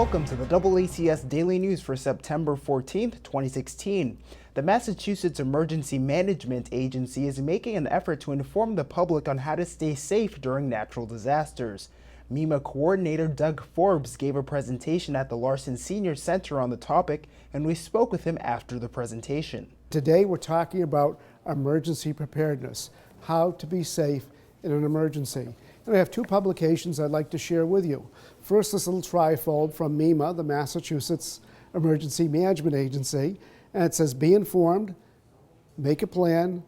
Welcome to the DoubleACS Daily News for September 14th, 2016. The Massachusetts Emergency Management Agency is making an effort to inform the public on how to stay safe during natural disasters. MEMA Coordinator Doug Forbes gave a presentation at the Larson Senior Center on the topic, and we spoke with him after the presentation. Today we're talking about emergency preparedness, how to be safe in an emergency. And I have two publications I'd like to share with you. First, this little trifold from MEMA, the Massachusetts Emergency Management Agency, and it says, be informed, make a plan,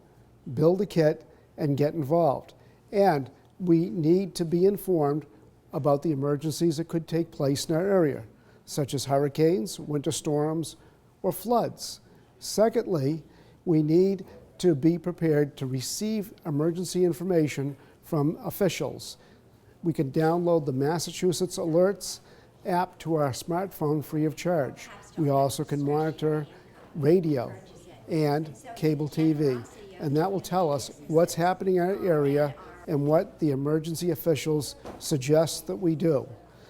build a kit, and get involved. And we need to be informed about the emergencies that could take place in our area, such as hurricanes, winter storms, or floods. Secondly, we need to be prepared to receive emergency information from officials. We can download the Massachusetts Alerts app to our smartphone free of charge. We also can monitor radio and cable TV, and that will tell us what's happening in our area and what the emergency officials suggest that we do.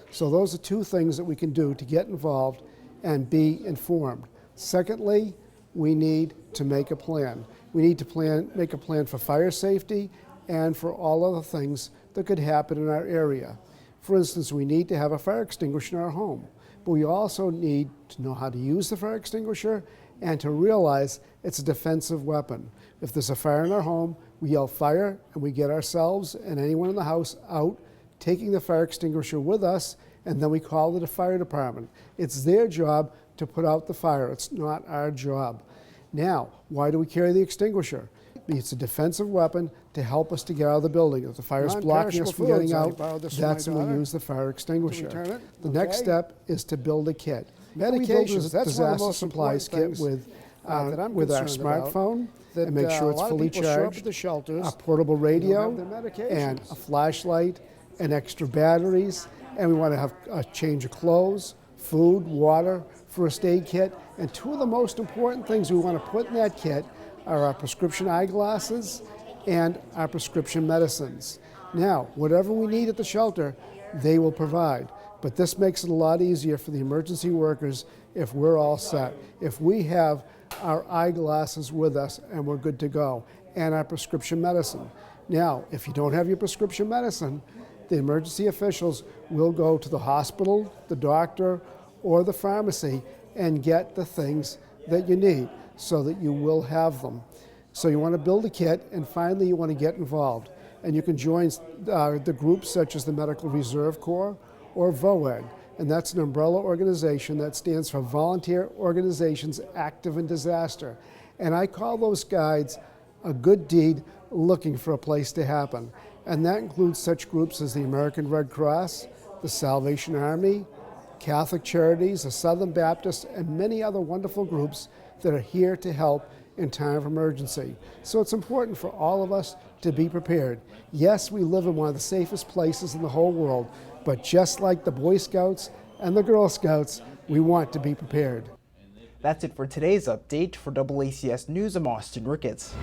So those are two things that we can do to get involved and be informed. Secondly, we need to make a plan. We need to make a plan for fire safety and for all other things that could happen in our area. For instance, we need to have a fire extinguisher in our home, but we also need to know how to use the fire extinguisher and to realize it's a defensive weapon. If there's a fire in our home, we yell fire and we get ourselves and anyone in the house out, taking the fire extinguisher with us, and then we call the fire department. It's their job to put out the fire. It's not our job. Now, why do we carry the extinguisher? It's a defensive weapon to help us to get out of the building. If the fire is blocking us from getting out, that's when we use the fire extinguisher. The next step is to build a kit. Medications, that's one of the most supplies kit with our smartphone and make sure it's fully charged, a portable radio, and a flashlight, and extra batteries, and we want to have a change of clothes, food, water, first aid kit, and two of the most important things we want to put in that kit are our prescription eyeglasses and our prescription medicines. Now, whatever we need at the shelter, they will provide. But this makes it a lot easier for the emergency workers if we're all set. If we have our eyeglasses with us and we're good to go, and our prescription medicine. Now, if you don't have your prescription medicine, the emergency officials will go to the hospital, the doctor, or the pharmacy and get the things that you need, so that you will have them. So you want to build a kit, and finally you want to get involved. And you can join the groups such as the Medical Reserve Corps or VOAG, and that's an umbrella organization that stands for Volunteer Organizations Active in Disaster. And I call those guides a good deed looking for a place to happen. And that includes such groups as the American Red Cross, the Salvation Army, Catholic Charities, the Southern Baptists, and many other wonderful groups that are here to help in time of emergency. So it's important for all of us to be prepared. Yes, we live in one of the safest places in the whole world, but just like the Boy Scouts and the Girl Scouts, we want to be prepared. That's it for today's update. For DoubleACS News, I'm Austin Ricketts.